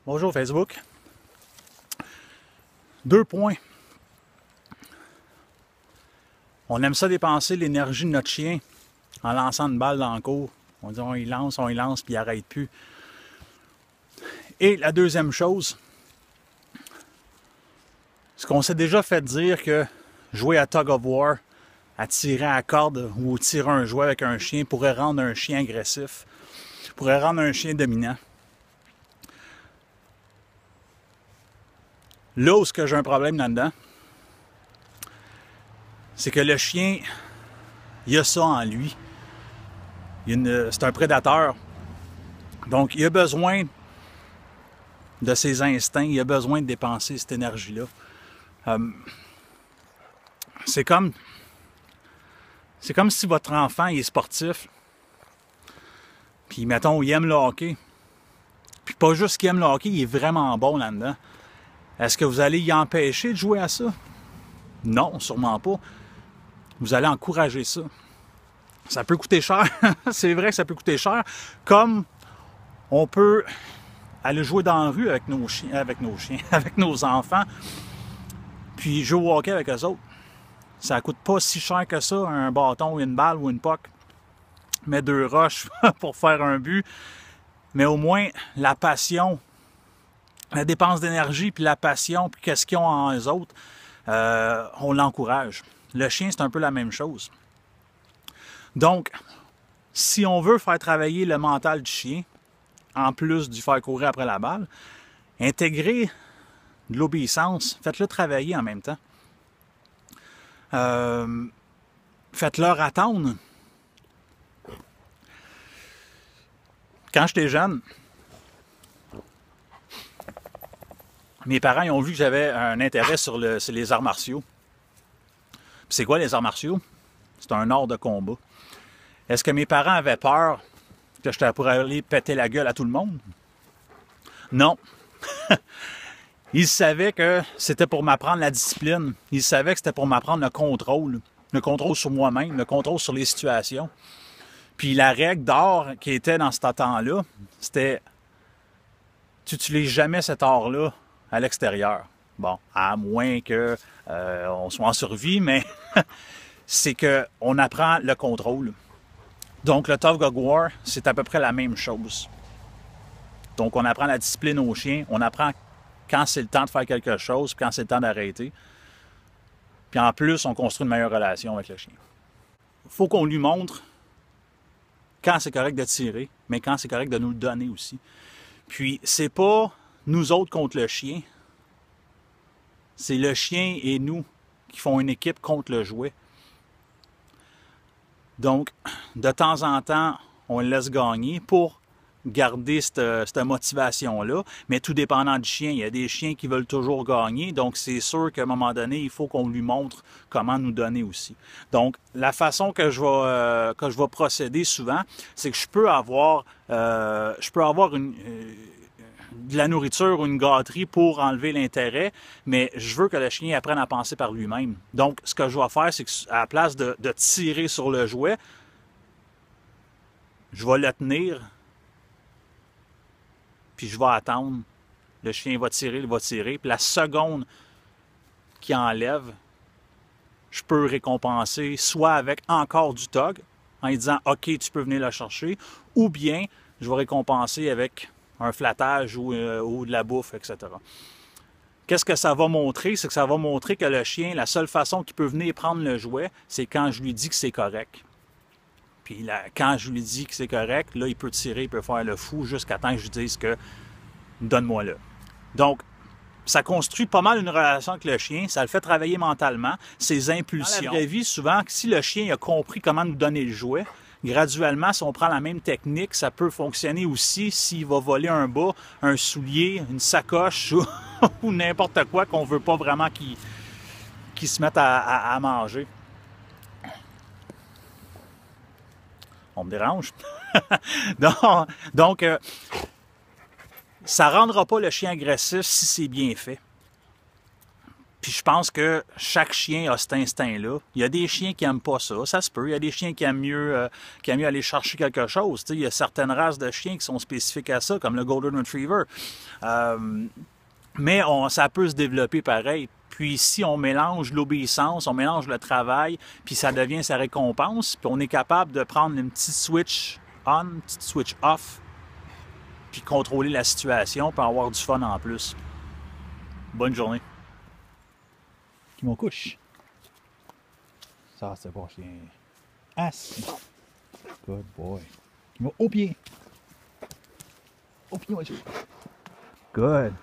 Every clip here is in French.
Bonjour Facebook. 2 points. On aime ça dépenser l'énergie de notre chien en lançant une balle dans le cours. On dit on y lance, puis il n'arrête plus. Et la deuxième chose, ce qu'on s'est déjà fait dire que jouer à Tug of War, à tirer à corde ou tirer un jouet avec un chien pourrait rendre un chien agressif, pourrait rendre un chien dominant. Là où j'ai un problème là-dedans, c'est que le chien, il a ça en lui. C'est un prédateur. Donc, il a besoin de ses instincts, il a besoin de dépenser cette énergie-là. C'est comme si votre enfant il est sportif, puis mettons, il aime le hockey. Puis pas juste qu'il aime le hockey, il est vraiment bon là-dedans. Est-ce que vous allez y empêcher de jouer à ça? Non, sûrement pas. Vous allez encourager ça. Ça peut coûter cher. C'est vrai que ça peut coûter cher. Comme on peut aller jouer dans la rue avec nos chiens, avec nos enfants, puis jouer au hockey avec eux autres. Ça coûte pas si cher que ça, un bâton, une balle ou une puck. Mais 2 roches pour faire un but. Mais au moins, la passion, la dépense d'énergie, puis la passion, puis qu'est-ce qu'ils ont en eux autres, on l'encourage. Le chien, c'est un peu la même chose. Donc, si on veut faire travailler le mental du chien, en plus du faire courir après la balle, intégrer de l'obéissance, faites-le travailler en même temps. Faites-leur attendre. Quand j'étais jeune, mes parents ils ont vu que j'avais un intérêt sur les arts martiaux. Puis c'est quoi les arts martiaux? C'est un art de combat. Est-ce que mes parents avaient peur que j'étais pour aller péter la gueule à tout le monde? Non. Ils savaient que c'était pour m'apprendre la discipline. Ils savaient que c'était pour m'apprendre le contrôle sur moi-même, le contrôle sur les situations. Puis la règle d'or qui était dans ce temps-là, c'était tu n'utilises jamais cet art-là à l'extérieur. Bon, à moins que on soit en survie, mais c'est qu'on apprend le contrôle. Donc le Tug of War, c'est à peu près la même chose. Donc on apprend la discipline aux chiens, on apprend quand c'est le temps de faire quelque chose, quand c'est le temps d'arrêter. Puis en plus, on construit une meilleure relation avec le chien. Il faut qu'on lui montre quand c'est correct de tirer, mais quand c'est correct de nous le donner aussi. Puis c'est pas nous autres contre le chien, c'est le chien et nous qui font une équipe contre le jouet. Donc, de temps en temps, on le laisse gagner pour garder cette motivation-là, mais tout dépendant du chien. Il y a des chiens qui veulent toujours gagner, donc c'est sûr qu'à un moment donné, il faut qu'on lui montre comment nous donner aussi. Donc, la façon que je vais procéder souvent, c'est que je peux avoir de la nourriture ou une gâterie pour enlever l'intérêt, mais je veux que le chien apprenne à penser par lui-même. Donc, ce que je vais faire, c'est qu'à la place de tirer sur le jouet, je vais le tenir, puis je vais attendre. Le chien va tirer, il va tirer. Puis la seconde qu'il enlève, je peux récompenser soit avec encore du tug, en lui disant « OK, tu peux venir le chercher », ou bien je vais récompenser avec un flattage ou de la bouffe, etc. Qu'est-ce que ça va montrer? C'est que ça va montrer que le chien, la seule façon qu'il peut venir prendre le jouet, c'est quand je lui dis que c'est correct. Puis là, quand je lui dis que c'est correct, là, il peut tirer, il peut faire le fou jusqu'à temps que je lui dise que « donne-moi-le ». Donc, ça construit pas mal une relation avec le chien, ça le fait travailler mentalement, ses impulsions. Dans la vraie vie, souvent, si le chien a compris comment nous donner le jouet, graduellement, si on prend la même technique, ça peut fonctionner aussi s'il va voler un bas, un soulier, une sacoche ou n'importe quoi qu'on ne veut pas vraiment qu'il se mette à manger. On me dérange. Donc, ça ne rendra pas le chien agressif si c'est bien fait. Puis je pense que chaque chien a cet instinct-là. Il y a des chiens qui n'aiment pas ça, ça se peut. Il y a des chiens qui aiment mieux aller chercher quelque chose. Tu sais, il y a certaines races de chiens qui sont spécifiques à ça, comme le Golden Retriever. Mais ça peut se développer pareil. Puis si on mélange l'obéissance, on mélange le travail, puis ça devient sa récompense, puis on est capable de prendre une petite switch on, une petite switch off, puis contrôler la situation, puis avoir du fun en plus. Bonne journée. Qui m'en couche. Ça, c'est bon chien. Assis. Good boy. Qui va au pied. Au pied, moi, good.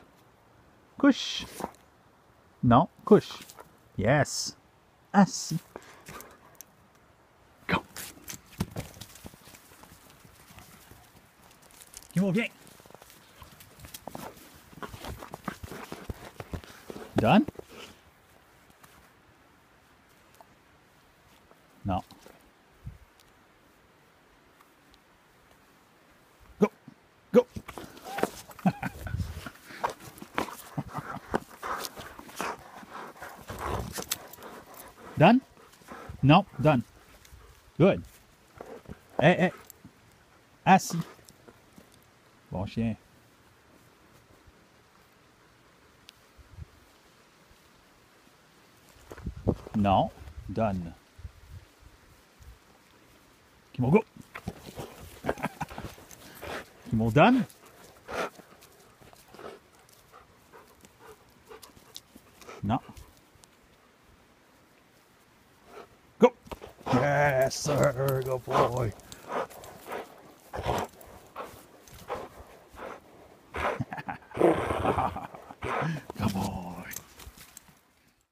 Couche. Non, couche. Yes. Assis. Go. Qui va bien. Done? Non. Go. Go. Done? Non, done. Good. Hey, hey. Assis. Bon chien. Non, done. Qui m'ont go. Qui m'ont done. Non. Go. Yes, sir. Go boy.